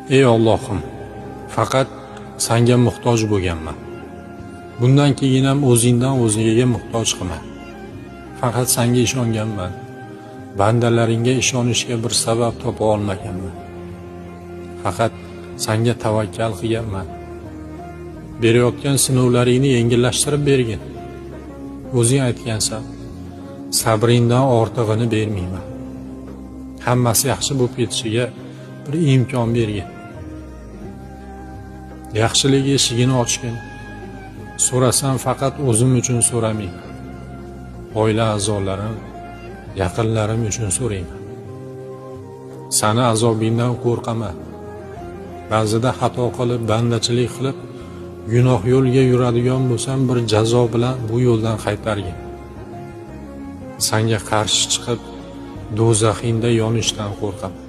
Ey Allohim, faqat Senga muhtoj bo'lganman. Bundan keyin ham o'zingdan o'zgaga muhtoj qilma. Faqat Senga ishonganman. Bandalaringga ishonishga bir sabab topa olmaganman. Faqat Senga tavakkal qilganman. Berayotgan sinovlaringni yengillashtirib bergin. O'zing aytgansan, sabringdan ortig'ini bermayman. Hammasi yaxshi bo'lib ketishiga bir imkon bergin. Yaxshilik eshigini ochgin. So'rasam faqat o'zim uchun so'ramayman. Oila a'zolarim, yaqinlarim uchun so'rayman. Seni azobingdan qo'rqaman. Ba'zida xato qilib, bandachilik qilib, gunoh yo'lga yuradigan bo'lsam, bir jazo bilan bu yo'ldan qaytargin. Senga qarshi chiqib, do'zaxingda yonishdan qo'rqaman.